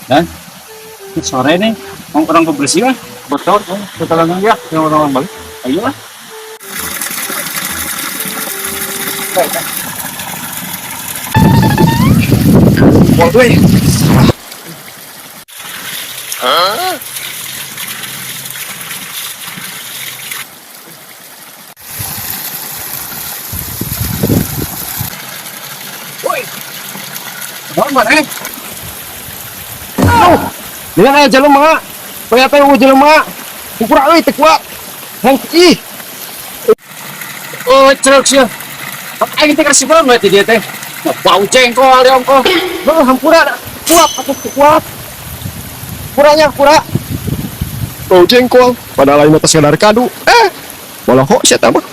Dan sore nih orang kebersihan betul setelah nunggu ya yang orang balik ayo lah. Woi, woi, mana? Dengan aja jelema, ternyata yang jelema, ukuran euy teu kuat. Hang ih. Oh, cerok sih. Aing teh kasih belum berarti dia teh. Bau jengkol dia ongko. Beuh hampura kuat atuh kuat. Kuranya kura. Bau jengkol padahal ini teh sekedar kadu. Bolohok sia tah mah.